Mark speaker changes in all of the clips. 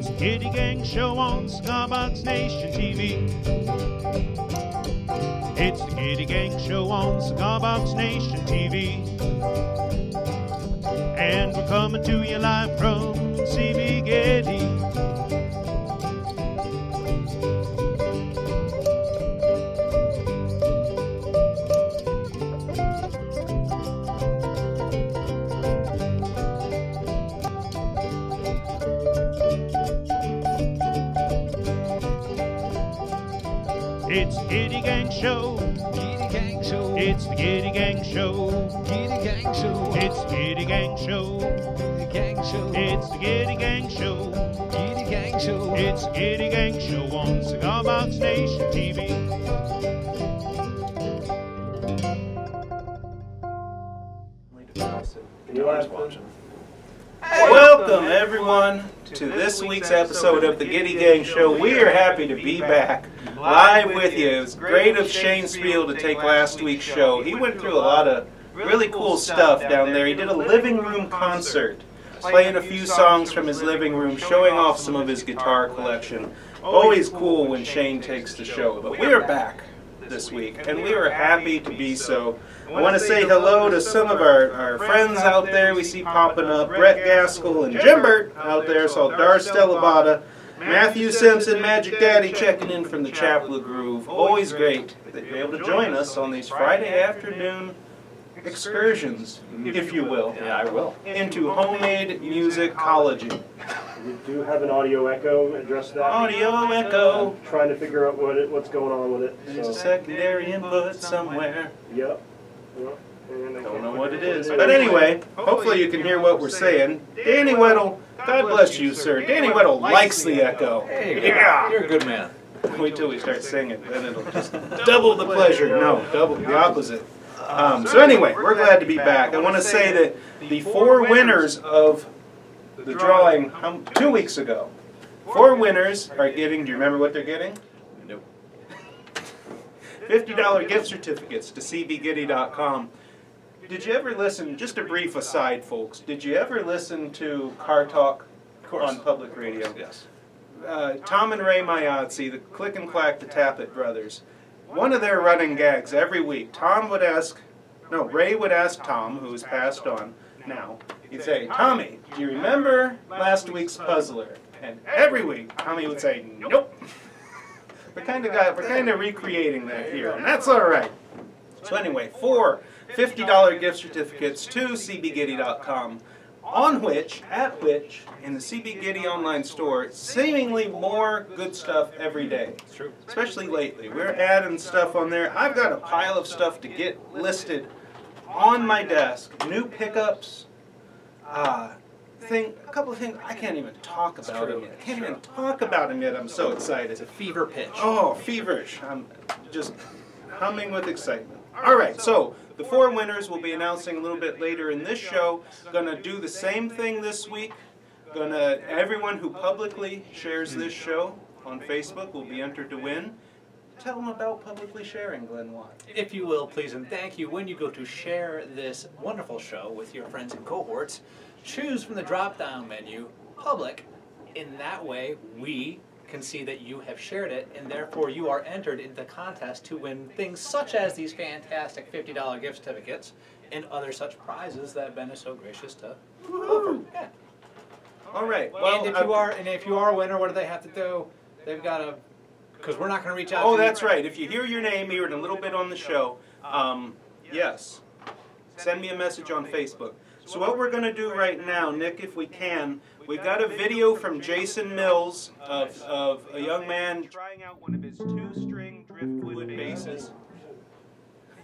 Speaker 1: It's the Gitty Gang Show on Cigar Nation TV. It's the Gitty Gang Show on Cigar Nation TV. And we're coming to you live from CB Gitty. It's the Gitty Gang Show.
Speaker 2: Gitty Gang Show.
Speaker 1: It's the Gitty Gang Show.
Speaker 2: Gitty Gang Show.
Speaker 1: It's the Gitty Gang Show.
Speaker 2: Gitty Gang Show.
Speaker 1: It's the Gitty Gang Show.
Speaker 2: Gitty Gang Show.
Speaker 1: It's the Gitty Gang Show on Cigar Box Nation TV.
Speaker 3: Welcome everyone to this week's episode of the Gitty Gang Show. We are happy to be back live with you. It was great of Shane Spiel to take last week's show. He went through a lot of really cool stuff down there. He did a living room concert, playing a few songs from his living room, showing off some of his guitar collection. Always cool when Shane takes the show. But we are back this week, and we are happy to be so. I want to say hello to some of our friends out there we see popping up. Brett Gaskell and Jimbert out there, so Dar Stellabata, Matthew Simpson, Magic Daddy checking in from the Chapel Groove. Always great that you're able to join us on these Friday afternoon excursions, if you will.
Speaker 4: Yeah, I will.
Speaker 3: Into homemade musicology.
Speaker 4: We do have an audio echo. Address that.
Speaker 3: Audio echo.
Speaker 4: I'm trying to figure out what's going on with it.
Speaker 3: There's a secondary input somewhere.
Speaker 4: Yep. And I
Speaker 3: Don't know what it is. But anyway, hopefully you can hear what we're saying. Danny Weddle, God bless you, sir. Danny Weddle likes the echo.
Speaker 2: Hey,
Speaker 3: Yeah.
Speaker 2: you're a good man.
Speaker 3: Wait till we start singing, then it'll just double the pleasure. No, double the opposite. So anyway, we're glad to be back. I want to say that the 4 winners of the drawing 2 weeks ago, 4 winners are getting, do you remember what they're getting?
Speaker 2: Nope.
Speaker 3: $50 gift certificates to cbgitty.com. Did you ever listen, just a brief aside folks, did you ever listen to Car Talk on public radio?
Speaker 2: Yes.
Speaker 3: Tom and Ray Mayatsi, the Click and Clack the Tappet brothers, one of their running gags every week, Ray would ask Tom, who is passed on now, he'd say, Tommy, do you remember last week's puzzler? And every week, Tommy would say, nope. We're kind of recreating that here, and that's all right. So anyway, 4 $50 gift certificates to cbgitty.com, at which, in the CB Gitty online store, seemingly more good stuff every day.
Speaker 2: It's true.
Speaker 3: Especially lately. We're adding stuff on there. I've got a pile of stuff to get listed on my desk. New pickups, a couple of things. I can't even talk about them yet. I can't even talk about them yet. I'm so excited.
Speaker 2: It's a fever pitch.
Speaker 3: Oh, feverish. I'm just humming with excitement. All right, so the 4 winners will be announcing a little bit later in this show. Gonna do the same thing this week. Everyone who publicly shares this show on Facebook will be entered to win. Tell them about publicly sharing, Glenn Watt.
Speaker 2: If you will, please, and thank you, when you go to share this wonderful show with your friends and cohorts, choose from the drop-down menu, Public. In that way, we can see that you have shared it, and therefore you are entered into the contest to win things such as these fantastic $50 gift certificates and other such prizes that Ben is so gracious to offer. Yeah.
Speaker 3: All right. Well,
Speaker 2: And if you are a winner, what do they have to do? They've got to, because we're not going to reach out to you.
Speaker 3: Oh, that's right. If you hear your name here in a little bit on the show, yes, send me a message on Facebook. So what we're going to do right now, Nick, if we can, we've got a video from Jason Mills of a young man trying out one of his 2-string driftwood basses.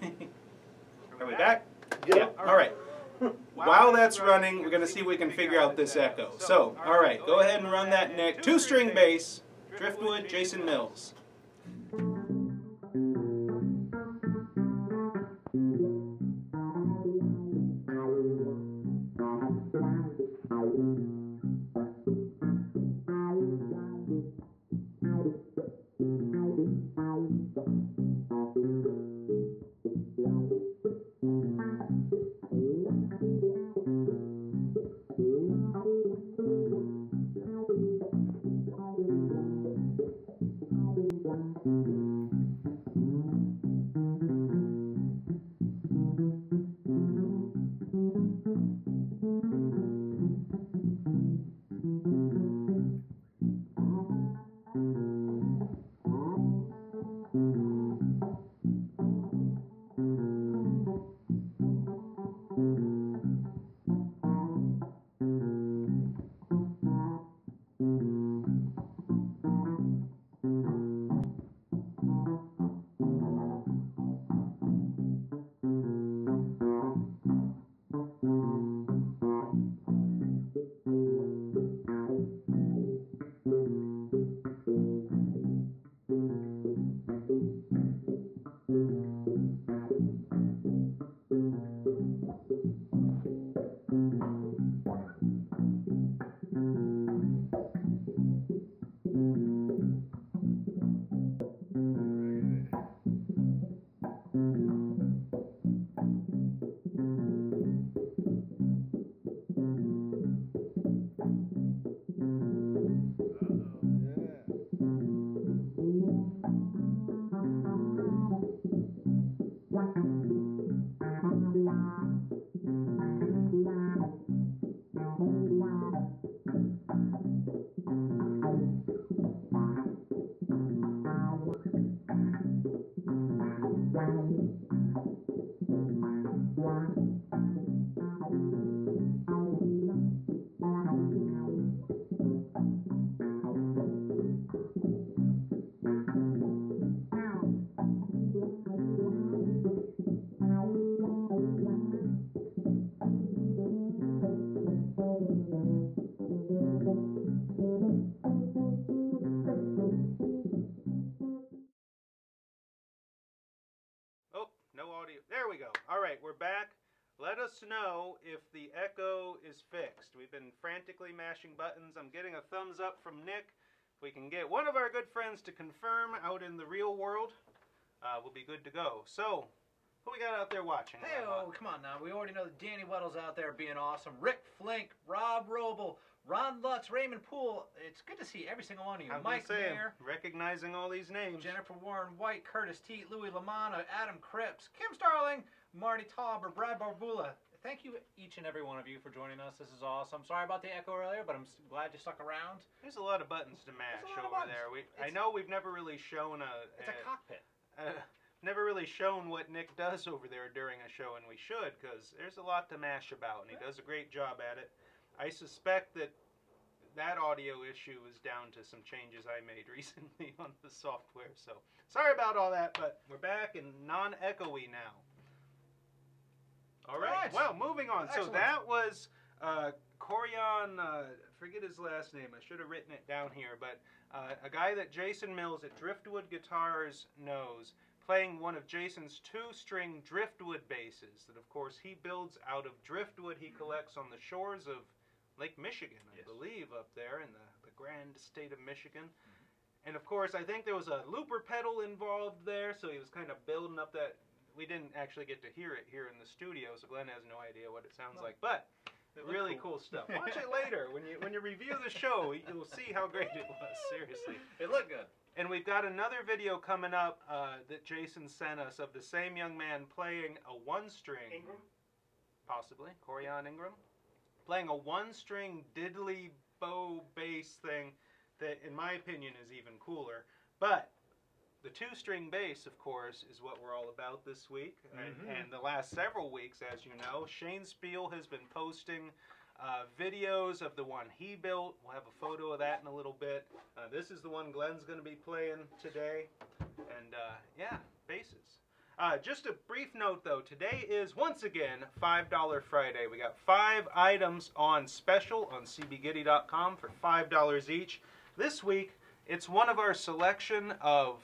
Speaker 3: Are we back? Yeah. All right. While that's running, we're going to see if we can figure out this echo. So, all right, go ahead and run that, Nick. 2-string bass, driftwood, Jason Mills. Oh, no audio. There we go. All right, we're back. Let us know if the echo is fixed. We've been frantically mashing buttons. I'm getting a thumbs up from Nick. If we can get one of our good friends to confirm out in the real world, we'll be good to go. So, who we got out there watching?
Speaker 2: Hey, oh, come on now. We already know that Danny Weddle's out there being awesome. Rick Flink, Rob Roble, Ron Lutz, Raymond Poole. It's good to see every single one of you. Mike Mayer,
Speaker 3: recognizing all these names.
Speaker 2: Jennifer Warren White, Curtis Teat, Louis Lamana, Adam Cripps, Kim Starling, Marty Tauber, Brad Barbula. Thank you, each and every one of you, for joining us. This is awesome. Sorry about the echo earlier, but I'm glad you stuck around.
Speaker 3: There's a lot of buttons to mash over there. I know we've never really shown
Speaker 2: It's a cockpit.
Speaker 3: Never really shown what Nick does over there during a show, and we should, because there's a lot to mash about, and he does a great job at it. I suspect that audio issue is down to some changes I made recently on the software, so sorry about all that, but we're back and non-echoey now. All right, well, moving on. Excellent. So that was Corian, forget his last name, I should have written it down here, but a guy that Jason Mills at Driftwood Guitars knows, playing one of Jason's 2-string driftwood basses that, of course, he builds out of driftwood he collects on the shores of Lake Michigan, I believe, up there in the grand state of Michigan. And, of course, I think there was a looper pedal involved there, so he was kind of building up that. We didn't actually get to hear it here in the studio, so Glenn has no idea what it sounds like. But really cool stuff. Watch it later. When you review the show, you'll see how great it was, seriously.
Speaker 2: It looked good.
Speaker 3: And we've got another video coming up that Jason sent us of the same young man playing a 1-string.
Speaker 4: Ingram?
Speaker 3: Possibly. Corian Ingram. Playing a 1-string diddly bow bass thing that, in my opinion, is even cooler. But the 2-string bass, of course, is what we're all about this week. And the last several weeks, as you know, Shane Spiel has been posting videos of the one he built. We'll have a photo of that in a little bit. This is the one Glenn's going to be playing today. And yeah, basses. Just a brief note though, today is once again $5 Friday. We got 5 items on special on cbgitty.com for $5 each. This week, it's one of our selection of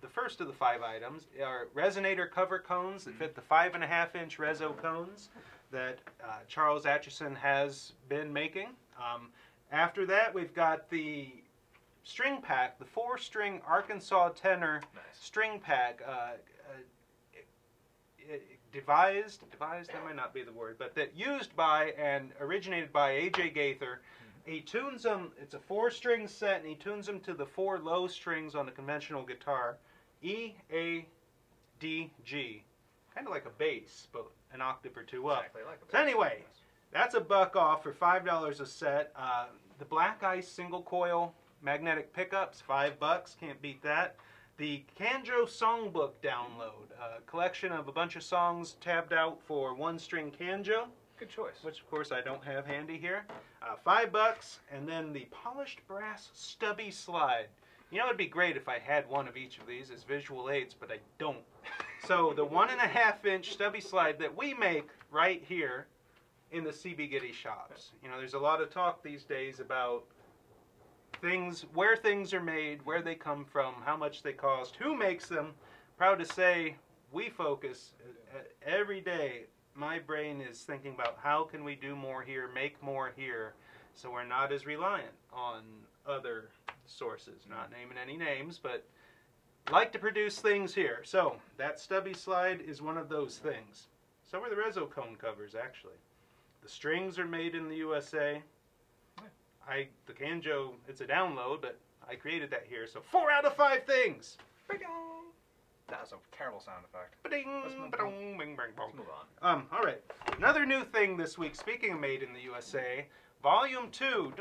Speaker 3: the first of the 5 items are resonator cover cones that fit the 5.5-inch reso cones that Charles Atchison has been making. After that, we've got the string pack, the 4-string Arkansas tenor string pack, devised, that might not be the word, but that used by and originated by A.J. Gaither. He tunes them, it's a 4-string set, and he tunes them to the 4 low strings on a conventional guitar. E, A, D, G. Kind of like a bass, but an octave or 2 up.
Speaker 2: Exactly like a bass.
Speaker 3: So anyway, That's $1 off for $5 a set. The Black Ice single coil magnetic pickups, $5. Can't beat that. The Kanjo Songbook download, a collection of a bunch of songs tabbed out for one-string Kanjo.
Speaker 2: Good choice.
Speaker 3: Which, of course, I don't have handy here. $5, and then the polished brass stubby slide. You know, it'd be great if I had one of each of these as visual aids, but I don't. So the 1.5-inch stubby slide that we make right here in the CB Gitty shops. You know, there's a lot of talk these days about things, where things are made, where they come from, how much they cost, who makes them. Proud to say, we focus every day. My brain is thinking about how can we do more here, make more here, so we're not as reliant on other sources. Not naming any names, but like to produce things here. So that stubby slide is one of those things. So are the Rezo cone covers, actually. The strings are made in the USA. The Kanjo, it's a download, but I created that here. So 4 out of 5 things.
Speaker 2: That was a terrible sound effect.
Speaker 3: Let's
Speaker 2: move on.
Speaker 3: All right. Another new thing this week, speaking of made in the USA, Volume 2.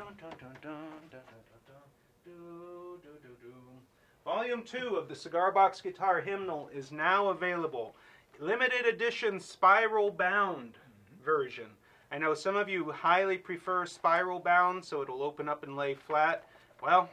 Speaker 3: Volume 2 of the Cigar Box Guitar Hymnal is now available. Limited edition spiral bound version. I know some of you highly prefer spiral bound, so it'll open up and lay flat. Well,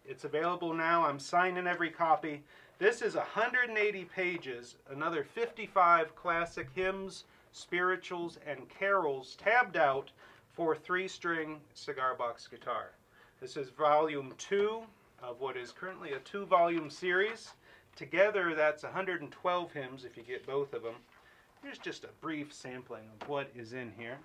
Speaker 3: it's available now. I'm signing every copy. This is 180 pages, another 55 classic hymns, spirituals, and carols tabbed out for 3-string cigar box guitar. This is volume 2 of what is currently a 2-volume series. Together, that's 112 hymns if you get both of them. Here's just a brief sampling of what is in here.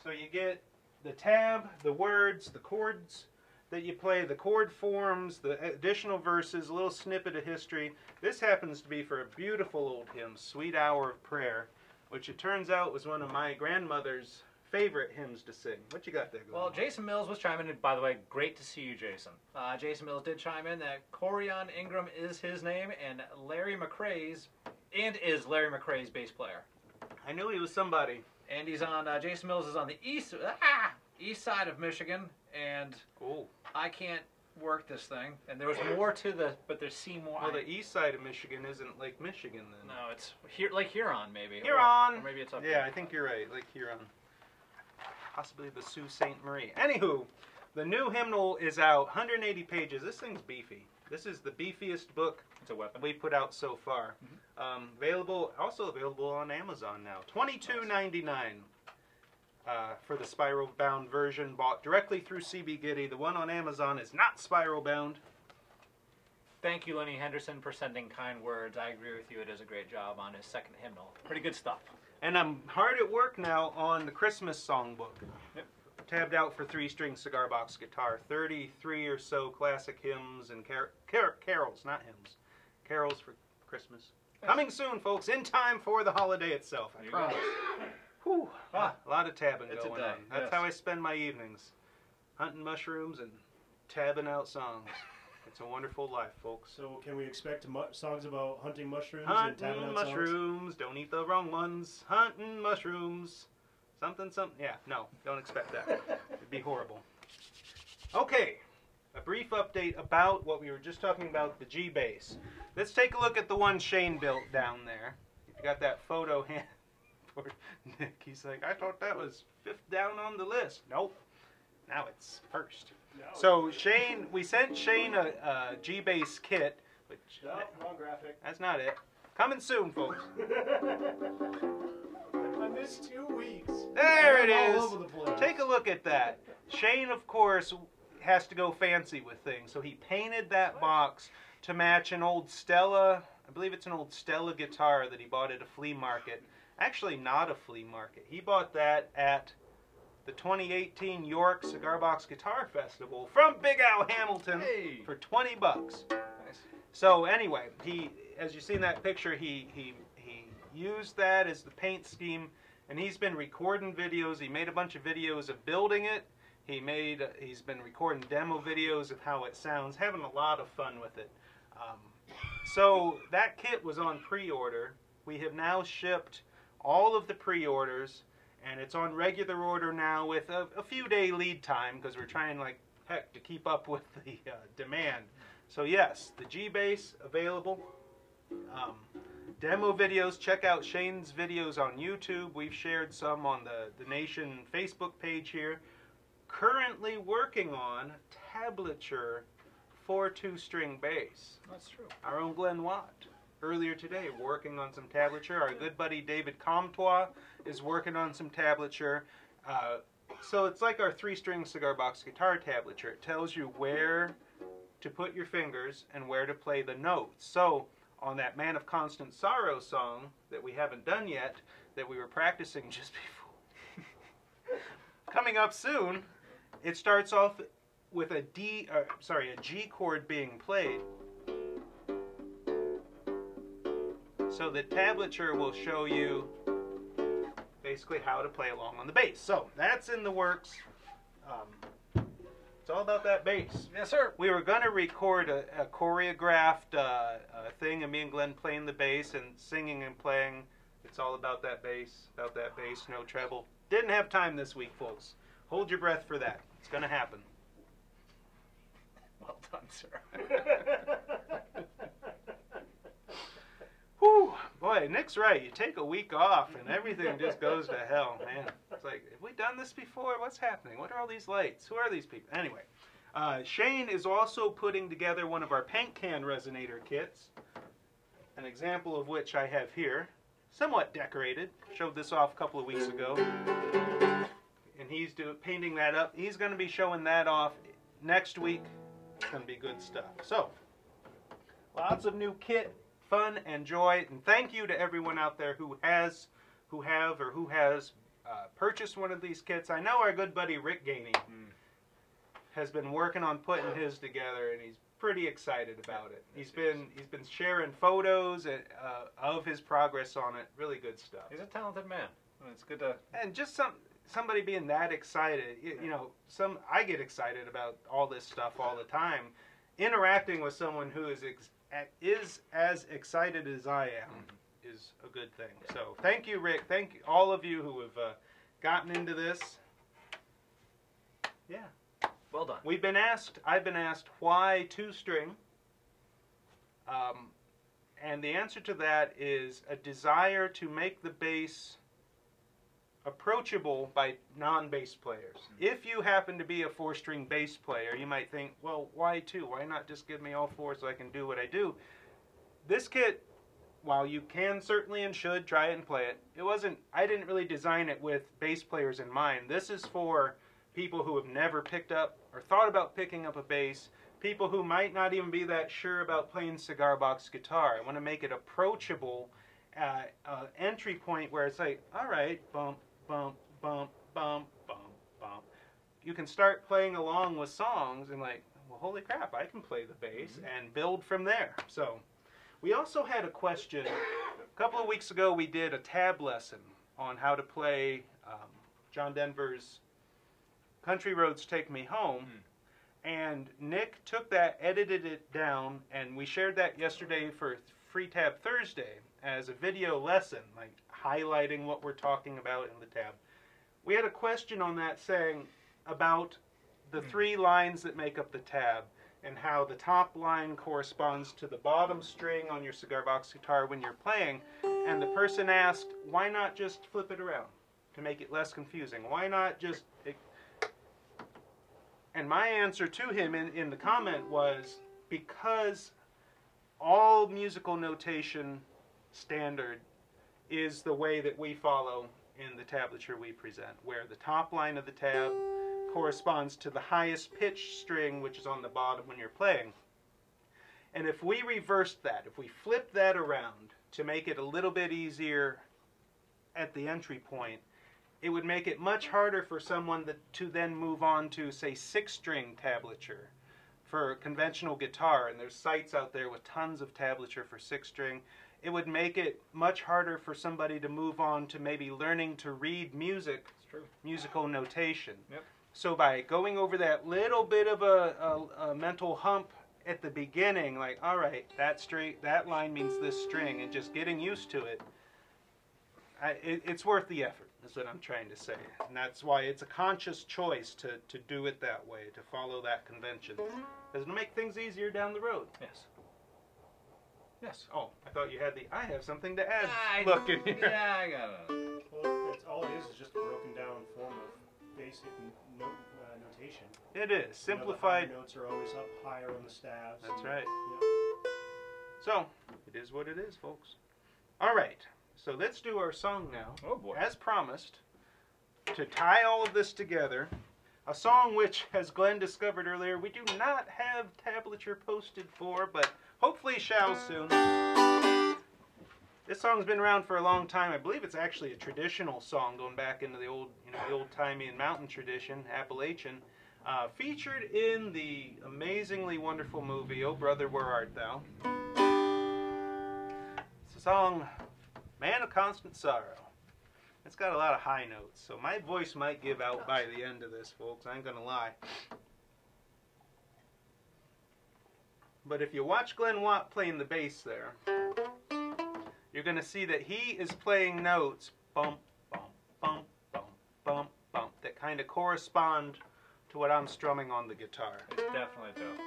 Speaker 3: So you get the tab, the words, the chords that you play, the chord forms, the additional verses, a little snippet of history. This happens to be for a beautiful old hymn, Sweet Hour of Prayer, which it turns out was one of my grandmother's favorite hymns to sing. What you got there, Glenn?
Speaker 2: Well, Jason Mills was chiming in. By the way, great to see you, Jason. Jason Mills did chime in that Corian Ingram is his name, and is Larry McCrae's bass player.
Speaker 3: I knew he was somebody.
Speaker 2: And he's on. Jason Mills is on the east side of Michigan, and
Speaker 3: Cool.
Speaker 2: I can't work this thing. And there was more to the, but there's Seymour.
Speaker 3: Well, the east side of Michigan isn't Lake Michigan then.
Speaker 2: No, it's here, Lake Huron, maybe.
Speaker 3: Huron.
Speaker 2: Or maybe it's up.
Speaker 3: Yeah, I think you're right, Lake Huron. Possibly the Sault Ste. Marie. Anywho, the new hymnal is out, 180 pages. This thing's beefy. This is the beefiest book
Speaker 2: It's a weapon.
Speaker 3: we put out so far. Also available on Amazon now. $22.99 for the spiral bound version, bought directly through CB Gitty. The one on Amazon is not spiral bound.
Speaker 2: Thank you, Lenny Henderson, for sending kind words. I agree with you. It is a great job on his second hymnal. Pretty good stuff.
Speaker 3: And I'm hard at work now on the Christmas songbook.
Speaker 2: Yep.
Speaker 3: Tabbed out for 3-string cigar box guitar. 33 or so classic hymns and carols, not hymns. Carols for Christmas.
Speaker 2: Yes.
Speaker 3: Coming soon, folks, in time for the holiday itself, I
Speaker 2: There you
Speaker 3: promise.
Speaker 2: go.
Speaker 3: Whew, a lot of tabbing
Speaker 2: It's a
Speaker 3: going
Speaker 2: day,
Speaker 3: on. That's
Speaker 2: yes.
Speaker 3: how I spend my evenings. Hunting mushrooms and tabbing out songs. It's a wonderful life, folks.
Speaker 4: So can we expect songs about hunting mushrooms and tabbing
Speaker 3: Hunting
Speaker 4: out songs?
Speaker 3: mushrooms, don't eat the wrong ones. Hunting mushrooms, something. Yeah, no, don't expect that. It'd be horrible. Okay, a brief update about what we were just talking about, the G bass. Let's take a look at the one Shane built down there. If you got that photo hand for Nick, he's like, I thought that was 5th down on the list. Nope, now it's 1st.
Speaker 4: No.
Speaker 3: So Shane, we sent Shane a G bass kit, which
Speaker 4: No, wrong graphic.
Speaker 3: that's not it. Coming soon, folks.
Speaker 4: I missed 2 weeks.
Speaker 3: There it
Speaker 4: I'm
Speaker 3: is.
Speaker 4: all over the place.
Speaker 3: Take a look at that. Shane, of course, has to go fancy with things, so he painted that box to match an old Stella, I believe it's an old Stella guitar that he bought at a flea market. Actually, not a flea market. He bought that at the 2018 York Cigar Box Guitar Festival from Big Al Hamilton for 20 bucks.
Speaker 2: Nice.
Speaker 3: So anyway, as you see in that picture, he used that as the paint scheme, and he's been recording videos. He made a bunch of videos of building it. He's been recording demo videos of how it sounds, having a lot of fun with it. So that kit was on pre-order. We have now shipped all of the pre-orders, and it's on regular order now with a few day lead time because we're trying like heck to keep up with the demand. So yes, the G bass available. Demo videos, check out Shane's videos on YouTube. We've shared some on the Nation Facebook page here. Currently working on tablature for 2-string bass.
Speaker 2: That's true.
Speaker 3: Our own Glenn Watt, earlier today, working on some tablature. Our good buddy David Comtois is working on some tablature. So it's like our 3-string cigar box guitar tablature. It tells you where to put your fingers and where to play the notes. So on that Man of Constant Sorrow song that we haven't done yet, that we were practicing just before, coming up soon, it starts off with a G chord being played. So the tablature will show you basically how to play along on the bass. So that's in the works. It's all about that bass.
Speaker 2: Yes, sir.
Speaker 3: We were going to record a choreographed thing of me and Glenn playing the bass and singing and playing. It's all about that bass, no treble. Didn't have time this week, folks. Hold your breath for that. It's going to happen.
Speaker 2: Well done, sir.
Speaker 3: Whew, boy, Nick's right. You take a week off and everything just goes to hell, man. It's like, have we done this before? What's happening? What are all these lights? Who are these people? Anyway, Shane is also putting together one of our paint can resonator kits, an example of which I have here, somewhat decorated. Showed this off a couple of weeks ago. And he's painting that up. He's going to be showing that off next week. It's going to be good stuff. So, lots of new kit, fun, and joy. And thank you to everyone out there who has purchased one of these kits. I know our good buddy Rick Gainey has been working on putting his together, and he's pretty excited about it. He's been sharing photos of his progress on it. Really good stuff.
Speaker 2: He's a talented man. It's good to...
Speaker 3: And just somebody being that excited, you know, I get excited about all this stuff all the time. Interacting with someone who is as excited as I am is a good thing. So thank you, Rick. Thank you, all of you who have gotten into this. Yeah.
Speaker 2: Well done.
Speaker 3: I've been asked why 2-string, and the answer to that is a desire to make the bass approachable by non-bass players. If you happen to be a 4-string bass player, you might think, well, why 2? Why not just give me all 4 so I can do what I do? This kit, while you can certainly and should try it and play it, I didn't really design it with bass players in mind. This is for people who have never picked up or thought about picking up a bass, people who might not even be that sure about playing cigar box guitar. I want to make it approachable, entry point where it's like, all right, bump, bump, bump, bump, bump, bump. You can start playing along with songs and like, well, holy crap, I can play the bass and build from there. So we also had a question. A couple of weeks ago we did a tab lesson on how to play John Denver's Country Roads Take Me Home. And Nick took that, edited it down, and we shared that yesterday for Free Tab Thursday as a video lesson, like highlighting what we're talking about in the tab. We had a question on that saying about the 3 lines that make up the tab and how the top line corresponds to the bottom string on your cigar box guitar when you're playing. And the person asked, why not just flip it around to make it less confusing? Why not just... And my answer to him in the comment was, because all musical notation standard is the way that we follow in the tablature we present, where the top line of the tab corresponds to the highest pitched string, which is on the bottom when you're playing. And if we reversed that, if we flipped that around to make it a little bit easier at the entry point, it would make it much harder for someone to then move on to, say, 6-string tablature for conventional guitar. And there's sites out there with tons of tablature for 6-string. It would make it much harder for somebody to move on to maybe learning to read music, musical notation.
Speaker 2: Yep.
Speaker 3: So by going over that little bit of a mental hump at the beginning, like, all right, that line means this string, and just getting used to it, it's worth the effort, is what I'm trying to say. And that's why it's a conscious choice to do it that way, to follow that convention. Because it'll make things easier down the road.
Speaker 2: Yes. Yes.
Speaker 3: Oh, I thought you had I have something to add. Look in here.
Speaker 2: Yeah, I got it.
Speaker 4: Well, that's all it is just a broken down form of basic notation.
Speaker 3: It is. Simplified.
Speaker 4: The higher notes are always up higher on the staves.
Speaker 3: That's right.
Speaker 4: Yep.
Speaker 3: So, it is what it is, folks. All right. So let's do our song now.
Speaker 2: Oh, boy.
Speaker 3: As promised, to tie all of this together, a song which, as Glenn discovered earlier, we do not have tablature posted for, but hopefully shall soon. This song's been around for a long time. I believe it's actually a traditional song going back into the old, the old-timey and mountain tradition, Appalachian. Featured in the amazingly wonderful movie, Oh Brother, Where Art Thou? It's a song, Man of Constant Sorrow. It's got a lot of high notes, so my voice might give out by the end of this, folks. I ain't gonna lie. But if you watch Glenn Watt playing the bass there, you're gonna see that he is playing notes, bump, bump, bump, bump, bump, bump, that kind of correspond to what I'm strumming on the guitar.
Speaker 2: It's definitely dope.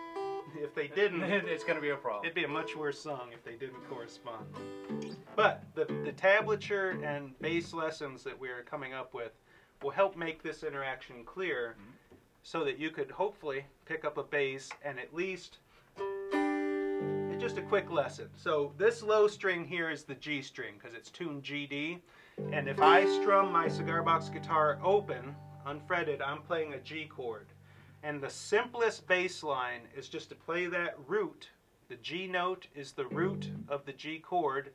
Speaker 3: If they didn't,
Speaker 2: it's going to be a problem.
Speaker 3: It'd be a much worse song if they didn't correspond. But the tablature and bass lessons that we're coming up with will help make this interaction clear, so that you could hopefully pick up a bass and at least just a quick lesson. So this low string here is the G string because it's tuned GD, and if I strum my cigar box guitar open, unfretted, I'm playing a G chord. And the simplest bass line is just to play that root. The G note is the root of the G chord.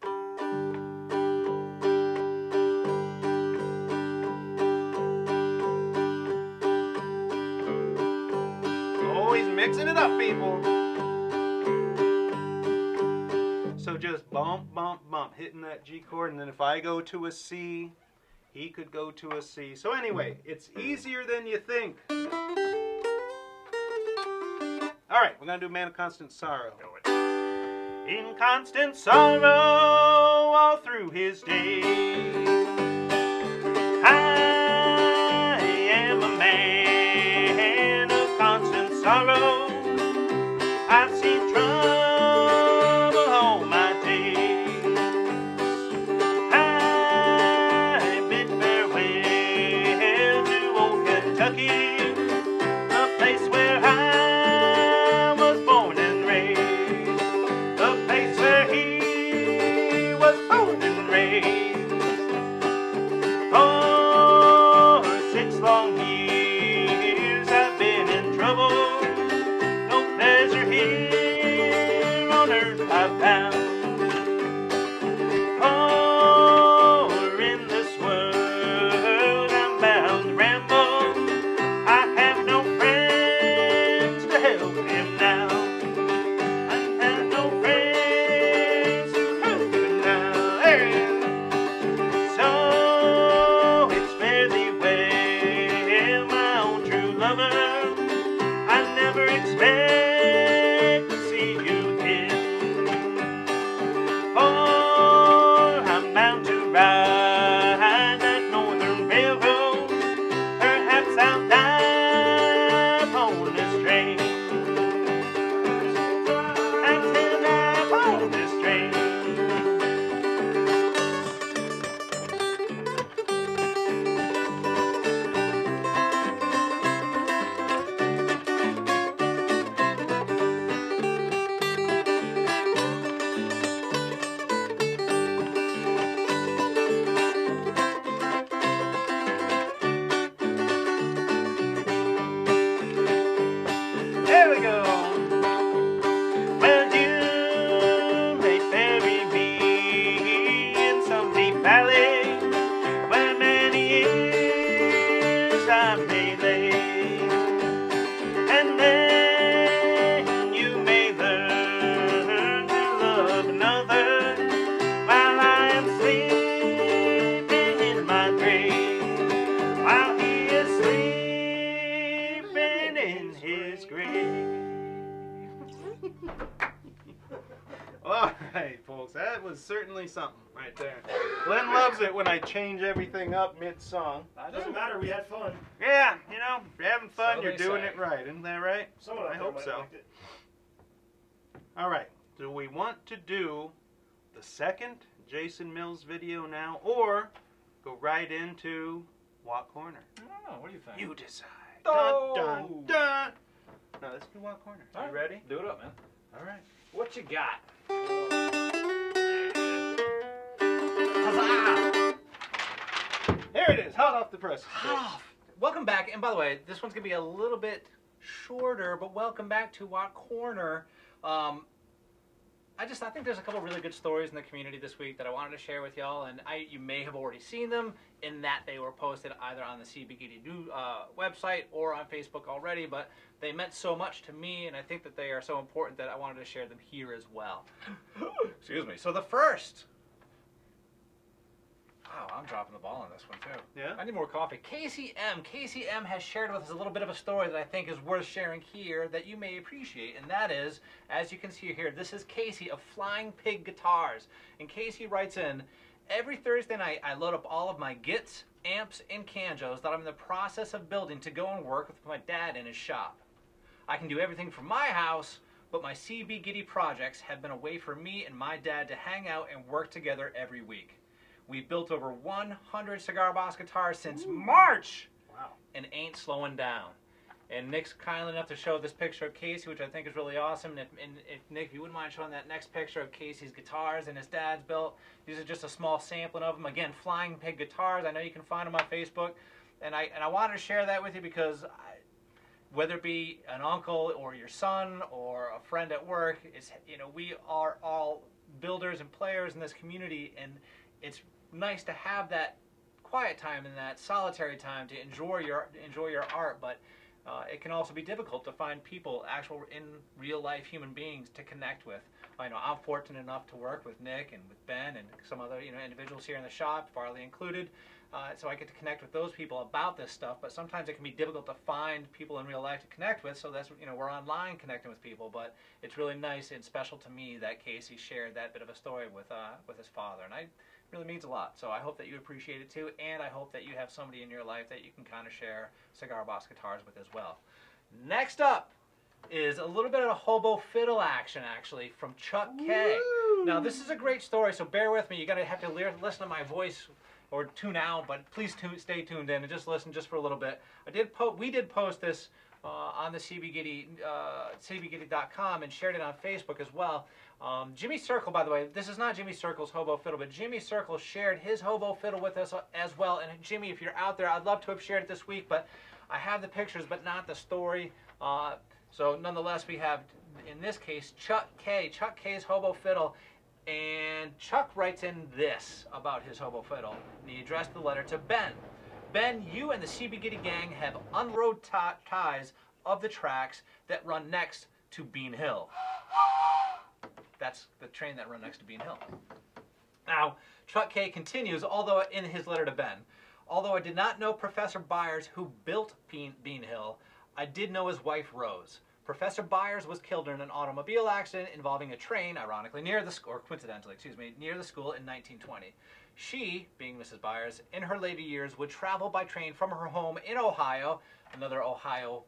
Speaker 3: Always mixing it up, people. So just bump, bump, bump, hitting that G chord, and then if I go to a C, he could go to a C. So anyway, it's easier than you think. All right, we're going to do Man of Constant Sorrow. In constant sorrow all through his days, I am a man of constant sorrow. I've seen trouble all my days. I bid farewell to old Kentucky, a place where I was born and raised, a place where he was born and raised. folks. That was certainly something right there. Glenn loves it when I change everything up mid-song.
Speaker 4: Doesn't matter, we had fun.
Speaker 3: Yeah, you know, if you're having fun,
Speaker 2: So
Speaker 3: you're
Speaker 2: they
Speaker 3: doing
Speaker 2: say.
Speaker 3: it right. Isn't that right?
Speaker 4: Someone out
Speaker 3: I
Speaker 4: there
Speaker 3: hope
Speaker 4: might
Speaker 3: so.
Speaker 4: like it.
Speaker 3: All right. Do we want to do the second Jason Mills video now, or go right into Watt Corner?
Speaker 2: I don't know. What do you think?
Speaker 3: You decide.
Speaker 2: Oh.
Speaker 3: Dun, dun, dun. No, let's do Watt Corner.
Speaker 2: All
Speaker 3: You
Speaker 2: right.
Speaker 3: ready?
Speaker 2: Do it up, man.
Speaker 3: All right.
Speaker 2: What you got?
Speaker 3: There it is, hot off the press.
Speaker 2: Welcome back, and by the way, this one's gonna be a little bit shorter, but welcome back to Watt Corner. I think there's a couple really good stories in the community this week that I wanted to share with y'all, and you may have already seen them in that they were posted either on the CB Gitty website or on Facebook already, but they meant so much to me, and I think that they are so important that I wanted to share them here as well. Excuse me. So the first. Wow, I'm dropping the ball on this one too.
Speaker 3: Yeah?
Speaker 2: I need more coffee. Casey M. Casey M has shared with us a little bit of a story that I think is worth sharing here that you may appreciate, and that is, as you can see here, this is Casey of Flying Pig Guitars. And Casey writes in, every Thursday night I load up all of my Gits, amps, and canjos that I'm in the process of building to go and work with my dad in his shop. I can do everything from my house, but my CB Gitty projects have been a way for me and my dad to hang out and work together every week. We've built over 100 Cigar Box guitars since March,
Speaker 3: Wow.
Speaker 2: and ain't slowing down. And Nick's kind enough to show this picture of Casey, which I think is really awesome. And if Nick, if you wouldn't mind showing that next picture of Casey's guitars and his dad's built, these are just a small sampling of them. Again, Flying Pig Guitars. I know you can find them on Facebook, and I wanted to share that with you because whether it be an uncle or your son or a friend at work, we are all builders and players in this community, and it's nice to have that quiet time and that solitary time to enjoy your art, but it can also be difficult to find people, actual in real life human beings to connect with. I know I'm fortunate enough to work with Nick and with Ben and some other individuals here in the shop, Farley included, so I get to connect with those people about this stuff. But sometimes it can be difficult to find people in real life to connect with. So that's we're online connecting with people, but it's really nice and special to me that Casey shared that bit of a story with his father, and it really means a lot. So I hope that you appreciate it too, and I hope that you have somebody in your life that you can kind of share Cigar Box guitars with as well. Next up is a little bit of a hobo fiddle action, actually, from Chuck K.
Speaker 3: Woo!
Speaker 2: Now this is a great story, so bear with me. You're gonna have to listen to my voice or tune out, but please stay tuned in and just listen just for a little bit. We did post this on the cbgitty.com and shared it on Facebook as well. Jimmy Circle, by the way, this is not Jimmy Circle's hobo fiddle, but Jimmy Circle shared his hobo fiddle with us as well. And Jimmy, if you're out there, I'd love to have shared it this week, but I have the pictures, but not the story. So nonetheless, we have, in this case, Chuck K. Chuck K's hobo fiddle. And Chuck writes in this about his hobo fiddle. And he addressed the letter to Ben. Ben, you and the CB Gitty gang have unroad ties of the tracks that run next to Bean Hill. That's the train that runs next to Bean Hill. Now, Chuck K continues, although in his letter to Ben, although I did not know Professor Byers, who built Bean Hill, I did know his wife, Rose. Professor Byers was killed in an automobile accident involving a train, ironically, coincidentally, near the school in 1920. She, being Mrs. Byers, in her later years would travel by train from her home in Ohio, another Ohio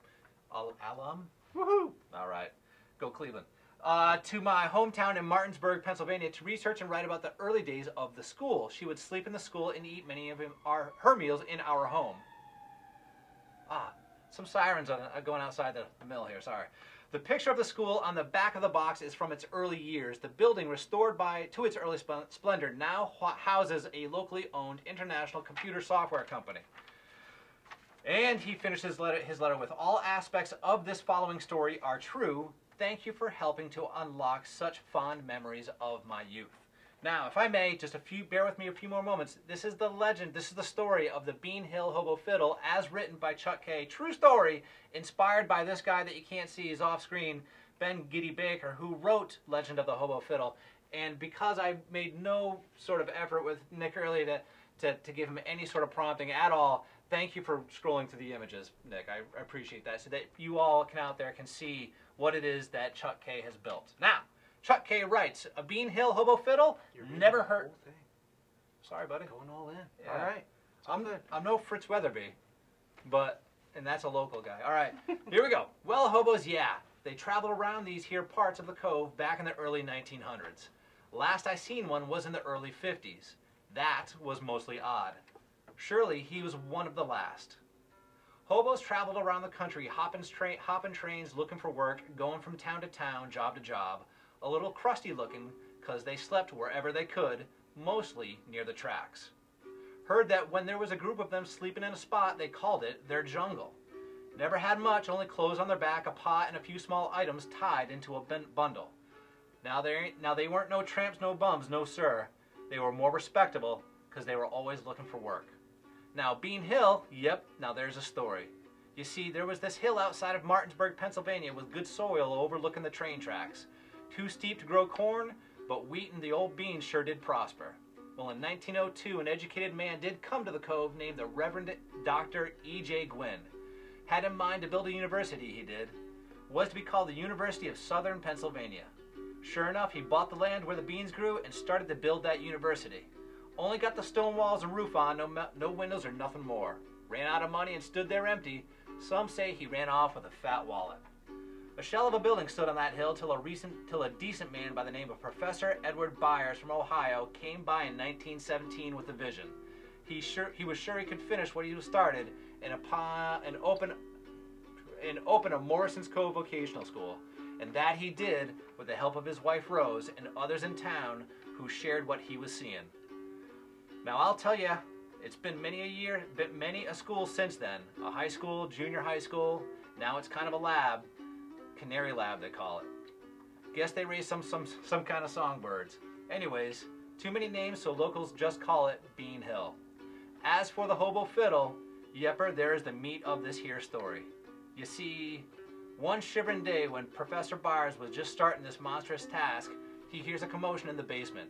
Speaker 2: alum? Woohoo! All right, go Cleveland. To my hometown in Martinsburg, Pennsylvania, to research and write about the early days of the school. She would sleep in the school and eat many of her meals in our home. Some sirens are going outside the mill here, sorry. The picture of the school on the back of the box is from its early years. The building, restored to its early splendor, now houses a locally owned international computer software company. And he finishes his letter with, all aspects of this following story are true. Thank you for helping to unlock such fond memories of my youth. Now, if I may, bear with me a few more moments. This is the legend, this is the story of the Bean Hill Hobo Fiddle as written by Chuck K. True story, inspired by this guy that you can't see, is off screen, Ben Gitty Baker, who wrote Legend of the Hobo Fiddle. And because I made no sort of effort with Nick earlier to give him any sort of prompting at all, thank you for scrolling through the images, Nick. I appreciate that, so that you all out there can see what it is that Chuck K has built. Now, Chuck K writes, a Bean Hill hobo fiddle never heard. Sorry, buddy.
Speaker 3: Going all in.
Speaker 2: Yeah.
Speaker 3: All right.
Speaker 2: I'm no Fritz Weatherby, and that's a local guy. All right, here we go. Well, hobos, yeah. They traveled around these here parts of the cove back in the early 1900s. Last I seen one was in the early 50s. That was mostly odd. Surely he was one of the last. Hobos traveled around the country, hopping trains, looking for work, going from town to town, job to job, a little crusty looking, 'cause they slept wherever they could, mostly near the tracks. Heard that when there was a group of them sleeping in a spot, they called it their jungle. Never had much, only clothes on their back, a pot, and a few small items tied into a bundle. Now they weren't no tramps, no bums, no sir. They were more respectable, 'cause they were always looking for work. Now, Bean Hill, yep, now there's a story. You see, there was this hill outside of Martinsburg, Pennsylvania, with good soil overlooking the train tracks. Too steep to grow corn, but wheat and the old beans sure did prosper. Well, in 1902, an educated man did come to the cove named the Reverend Dr. E.J. Gwynn. Had in mind to build a university, he did. Was to be called the University of Southern Pennsylvania. Sure enough, he bought the land where the beans grew and started to build that university. Only got the stone walls and roof on, no windows or nothing more. Ran out of money and stood there empty. Some say he ran off with a fat wallet. A shell of a building stood on that hill till a decent man by the name of Professor Edward Byers from Ohio came by in 1917 with a vision. He was sure he could finish what he started and open a Morrison's Cove Vocational School. And that he did with the help of his wife Rose and others in town who shared what he was seeing. Now I'll tell you, it's been many a school since then. A high school, junior high school. Now it's kind of a lab. Canary lab, they call it. Guess they raise some kind of songbirds. Anyways, too many names, so locals just call it Bean Hill. As for the hobo fiddle, yepper, there is the meat of this here story. You see, one shivering day when Professor Byers was just starting this monstrous task, he hears a commotion in the basement.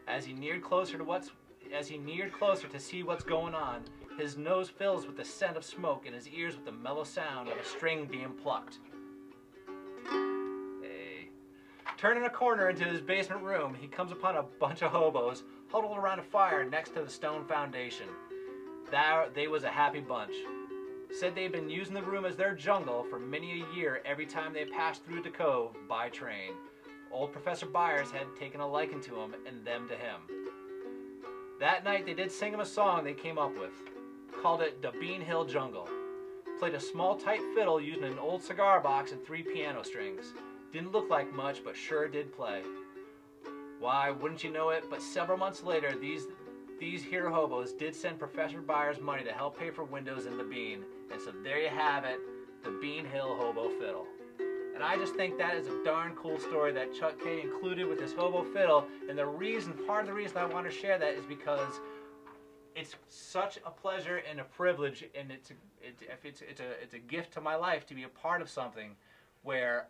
Speaker 2: As he neared closer to see what's going on, his nose fills with the scent of smoke and his ears with the mellow sound of a string being plucked. Turning a corner into his basement room, he comes upon a bunch of hobos huddled around a fire next to the stone foundation. They was a happy bunch. Said they'd been using the room as their jungle for many a year every time they passed through the cove by train. Old Professor Byers had taken a liking to him and them to him. That night they did sing him a song they came up with. Called it the Bean Hill Jungle. Played a small tight fiddle using an old cigar box and 3 piano strings. Didn't look like much, but sure did play. Why, wouldn't you know it, but several months later, these here hobos did send Professor Byers money to help pay for windows in the Bean. And so there you have it, the Bean Hill Hobo Fiddle. And I just think that is a darn cool story that Chuck K included with his hobo fiddle. And part of the reason I want to share that is because it's such a pleasure and a privilege, and it's a gift to my life to be a part of something where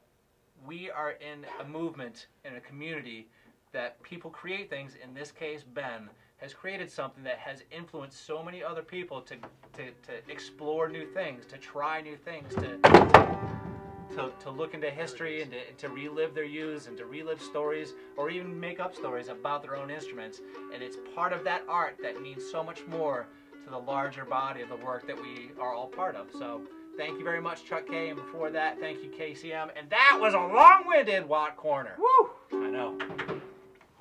Speaker 2: we are in a movement, in a community that people create things. In this case, Ben has created something that has influenced so many other people to explore new things, to try new things, to look into history and to relive their youths and to relive stories or even make up stories about their own instruments. And it's part of that art that means so much more to the larger body of the work that we are all part of. So thank you very much, Chuck K. And before that, thank you, KCM. And that was a long-winded Watt Corner. Woo! I know.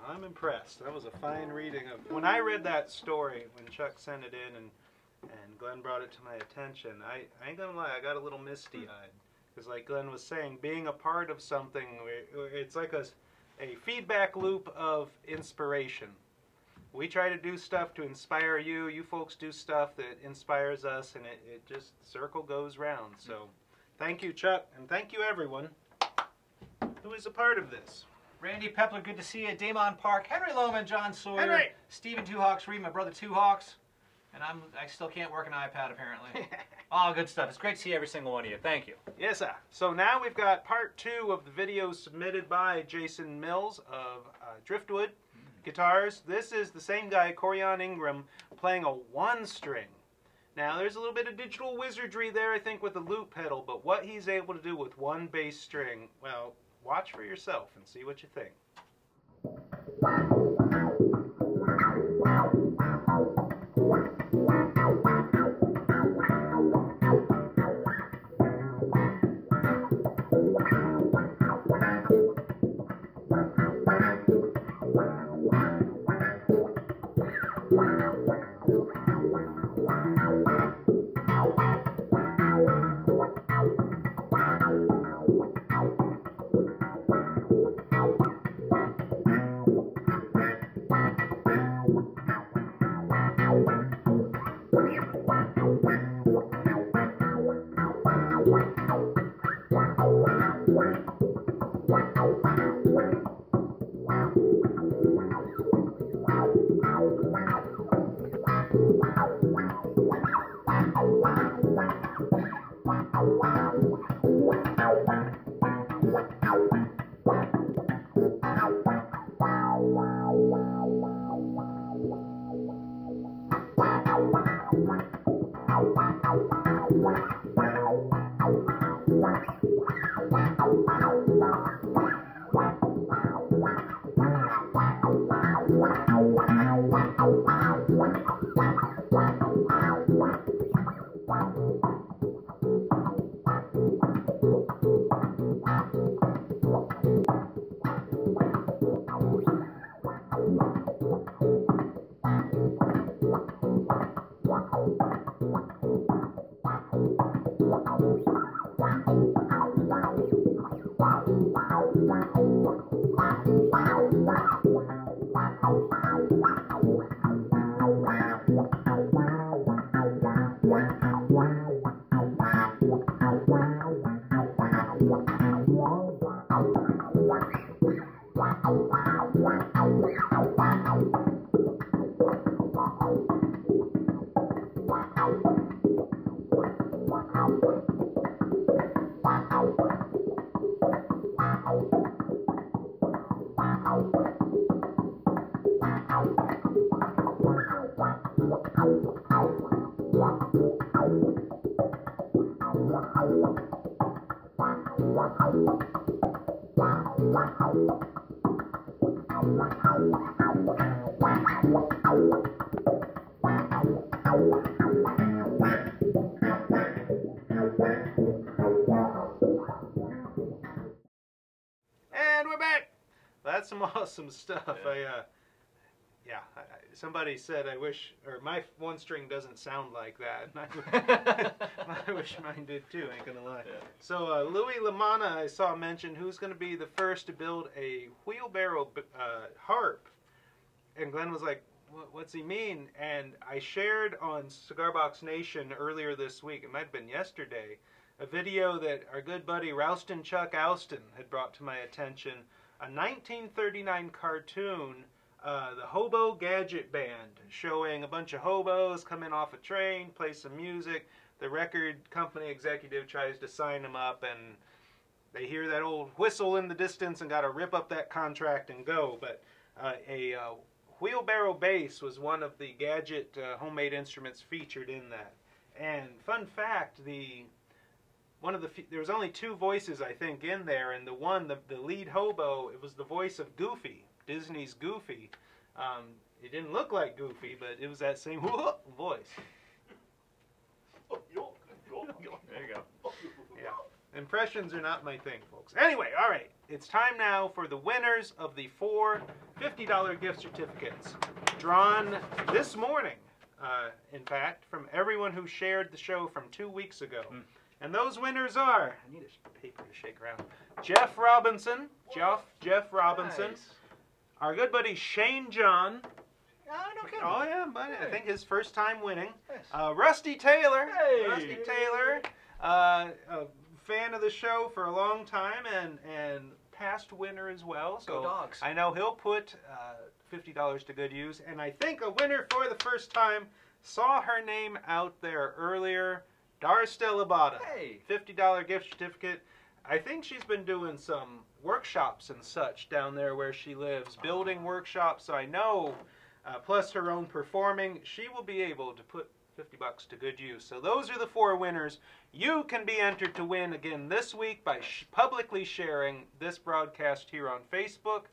Speaker 3: I'm impressed. That was a fine reading of. When I read that story, when Chuck sent it in and Glenn brought it to my attention, I ain't gonna lie, I got a little misty-eyed. Because like Glenn was saying, being a part of something, it's like a feedback loop of inspiration. We try to do stuff to inspire you. You folks do stuff that inspires us, and it just, circle goes round. So thank you, Chuck, and thank you, everyone who is a part of this.
Speaker 2: Randy Pepler, good to see you. Damon Park, Henry Lohman, John Sawyer,
Speaker 3: Henry.
Speaker 2: Stephen Two Hawks Reed, my brother Two Hawks, and I still can't work an iPad apparently. All good stuff. It's great to see every single one of you. Thank you.
Speaker 3: Yes, sir. So now we've got part 2 of the video submitted by Jason Mills of Driftwood Guitars. This is the same guy, Corian Ingram, playing a 1-string. Now there's a little bit of digital wizardry there, I think, with the loop pedal, but what he's able to do with 1 bass string, well, watch for yourself and see what you think. And we're back. That's some awesome stuff.
Speaker 2: Yeah.
Speaker 3: Somebody said, I wish, or my one string doesn't sound like that. I wish mine did too, ain't gonna lie.
Speaker 2: Yeah.
Speaker 3: So Louis Lamanna, I saw mention, who's gonna be the first to build a wheelbarrow harp. And Glenn was like, what's he mean? And I shared on Cigar Box Nation earlier this week, it might have been yesterday, a video that our good buddy Rouston Chuck Alston had brought to my attention, a 1939 cartoon, the Hobo Gadget Band, showing a bunch of hobos come in off a train, play some music. The record company executive tries to sign them up, and they hear that old whistle in the distance and got to rip up that contract and go. But a wheelbarrow bass was one of the Gadget homemade instruments featured in that. And fun fact, there was only 2 voices, I think, in there, and the lead hobo, it was the voice of Goofy, Disney's Goofy. It didn't look like Goofy, but it was that same voice.
Speaker 2: There you go.
Speaker 3: Yeah. Impressions are not my thing, folks. Anyway, all right. It's time now for the winners of the 4 $50 gift certificates, drawn this morning, in fact, from everyone who shared the show from 2 weeks ago. And those winners are, I need a paper to shake around, Jeff Robinson, Jeff Robinson,
Speaker 2: Nice.
Speaker 3: our good buddy Shane John.
Speaker 2: No kidding.
Speaker 3: Oh yeah, buddy. I
Speaker 2: Hey.
Speaker 3: think his first time winning.
Speaker 2: Nice.
Speaker 3: Rusty Taylor.
Speaker 2: Hey.
Speaker 3: Rusty Taylor, a fan of the show for a long time and past winner as well. So
Speaker 2: Go Dogs.
Speaker 3: I know he'll put $50 to good use. And I think a winner for the first time, saw her name out there earlier, Darstella Labata.
Speaker 2: Hey.
Speaker 3: $50 gift certificate. I think she's been doing some workshops and such down there where she lives, building workshops. So I know, plus her own performing, she will be able to put $50 to good use. So those are the 4 winners. You can be entered to win again this week by publicly sharing this broadcast here on Facebook.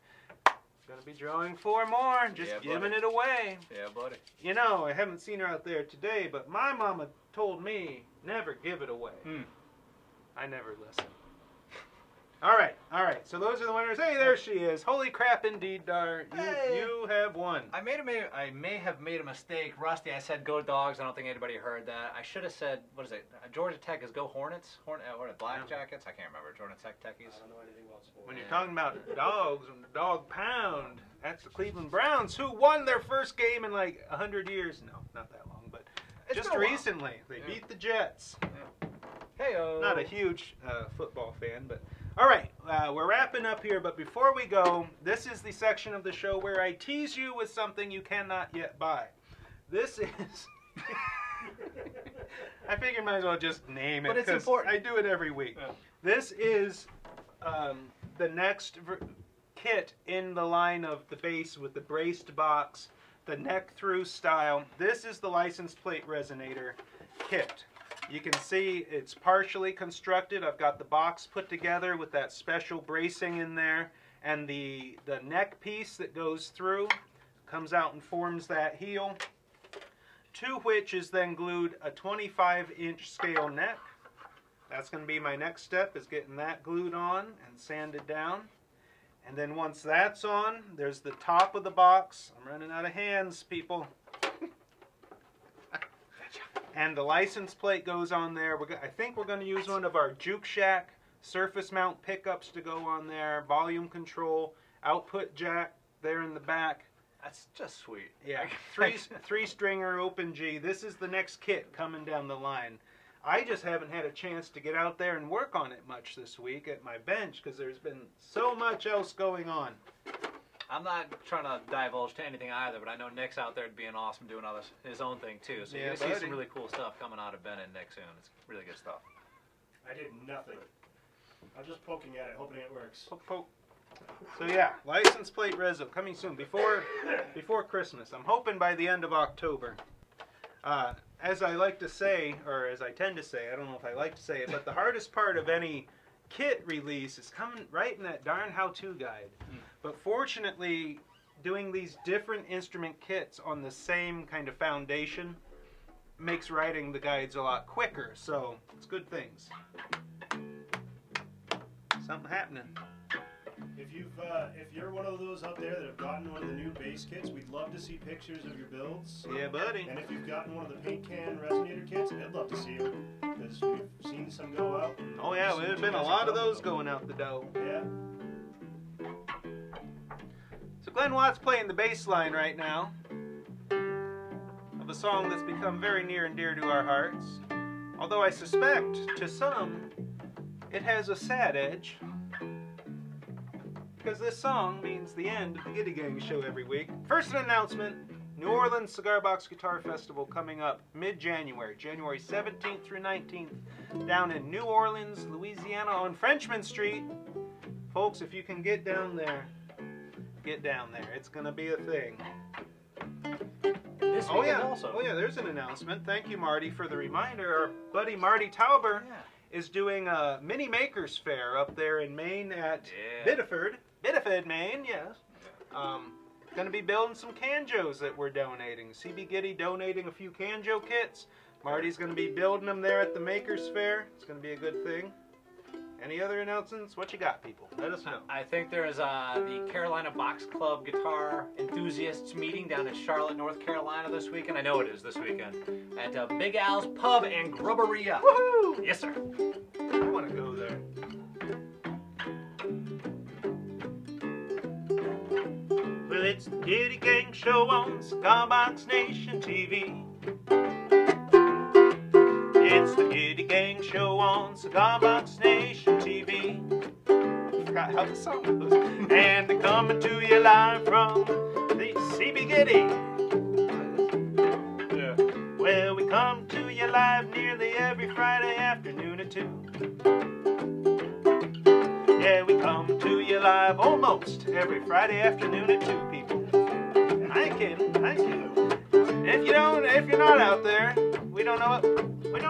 Speaker 3: Going to be drawing 4 more, just giving it away.
Speaker 2: Yeah, buddy.
Speaker 3: You know, I haven't seen her out there today, but my mama told me never give it away. I never listen. All right. So those are the winners. Hey, there she is. Holy crap, indeed, Dar. You have won.
Speaker 2: I may have made a mistake. Rusty, I said go Dogs. I don't think anybody heard that. I should have said, what is it? Georgia Tech is go Hornets? What are Black Jackets? I can't remember. Georgia Tech Techies.
Speaker 4: I don't know anything about sports.
Speaker 3: When you're talking about dogs and the dog pound, that's the Cleveland Browns, who won their first game in like 100 years. No, not that long, but just recently. They beat the Jets.
Speaker 2: Hey-o.
Speaker 3: Not a huge football fan, but... All right, we're wrapping up here, but before we go, this is the section of the show where I tease you with something you cannot yet buy. This is... I figured might as well just name it.
Speaker 2: But it's important.
Speaker 3: I do it every week. Yeah. This is the next kit in the line of the base with the braced box, the neck-through style. This is the license plate resonator kit. You can see it's partially constructed. I've got the box put together with that special bracing in there, and the neck piece that goes through comes out and forms that heel, to which is then glued a 25-inch scale neck. That's going to be my next step, is getting that glued on and sanded down. And then once that's on, there's the top of the box. I'm running out of hands, people. And the license plate goes on there. I think we're going to use one of our Juke Shack surface mount pickups to go on there. Volume control, output jack there in the back.
Speaker 2: That's just sweet.
Speaker 3: Yeah, three stringer open G. This is the next kit coming down the line. I just haven't had a chance to get out there and work on it much this week at my bench because there's been so much else going on.
Speaker 2: I'm not trying to divulge to anything either, but I know Nick's out there being awesome doing his own thing too. So you're going to see some really cool stuff coming out of Ben and Nick soon. It's really good stuff.
Speaker 4: I did nothing. I'm just poking at it, hoping it works.
Speaker 3: Poke, poke. So yeah, license plate reso coming soon, before Christmas. I'm hoping by the end of October. As I like to say, or as I tend to say, I don't know if I like to say it, but the hardest part of any kit release is coming right in that darn how-to guide. But fortunately, doing these different instrument kits on the same kind of foundation makes writing the guides a lot quicker, so it's good things. Something happening.
Speaker 4: If you're one of those out there that have gotten one of the new bass kits, we'd love to see pictures of your builds.
Speaker 3: Yeah, buddy.
Speaker 4: And if you've gotten one of the paint can resonator kits, I'd love to see them, because we've seen some go out.
Speaker 3: Oh yeah, there's been a lot of those going out the door.
Speaker 4: Yeah.
Speaker 3: So Glenn Watt's playing the bass line right now of a song that's become very near and dear to our hearts. Although I suspect, to some, it has a sad edge. Because this song means the end of the Gitty Gang show every week. First, an announcement. New Orleans Cigar Box Guitar Festival coming up mid-January, January 17th through 19th, down in New Orleans, Louisiana on Frenchman Street. Folks, if you can get down there, get down there. It's going to be a thing.
Speaker 2: This weekend also.
Speaker 3: Oh yeah, there's an announcement. Thank you, Marty, for the reminder. Our buddy Marty Tauber is doing a mini makers fair up there in Maine at Biddeford, Maine, yes. Going to be building some canjos that we're donating. CB Gitty donating a few canjo kits. Marty's going to be building them there at the makers fair. It's going to be a good thing. Any other announcements? What you got, people? Let us know.
Speaker 2: I think there's the Carolina Box Club Guitar Enthusiasts meeting down in Charlotte, North Carolina this weekend. I know it is this weekend. At Big Al's Pub and Grubberia.
Speaker 3: Woohoo!
Speaker 2: Yes, sir.
Speaker 3: I want to go there. Well, it's the Gitty Gang show on Cigar Box Nation TV. It's the Gitty Gang show on Cigar Box Nation TV. I forgot how the song goes. And they're coming to you live from the CB Gitty. Yeah. Well, we come to you live nearly every Friday afternoon at 2. Yeah, we come to you live almost every Friday afternoon at 2, people. I ain't kidding. If you're not out there, don't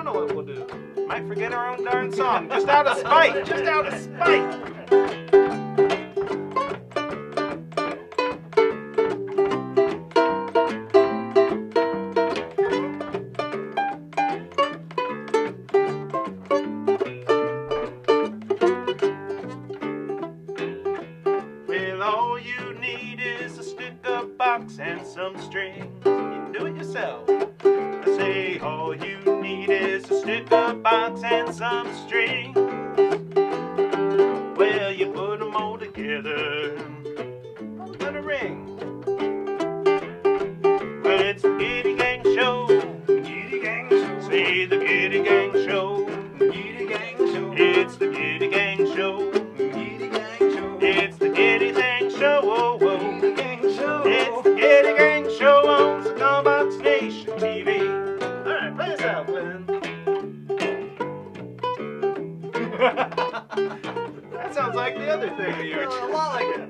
Speaker 3: know what we'll do. Might forget our own darn song. Just out of spite. Just out of spite. Well, all you need is a sticker box and some strings. You can do it yourself. I say all you need is a sticker box and some strings. Well, you put them all together with a ring. Well, it's the Gitty Gang Show. Gitty Gang Show. Say the Gitty Gang Show. Gitty Gang Show. It's the Gitty Gang Show. Gitty Gang Show. It's the Gitty Gang Show. Oh, oh. Gitty Gang Show. It's the Gitty Gang Show on Cigar Box Nation TV. All right, play us out, Glenn. That sounds like the other thing that you were
Speaker 2: A lot like it.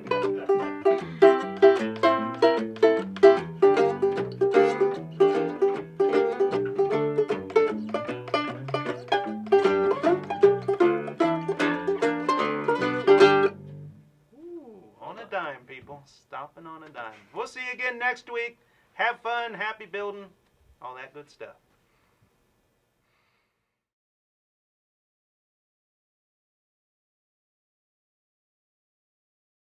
Speaker 3: On a dime, people. Stopping on a dime. We'll see you again next week. Have fun, happy building, all that good stuff.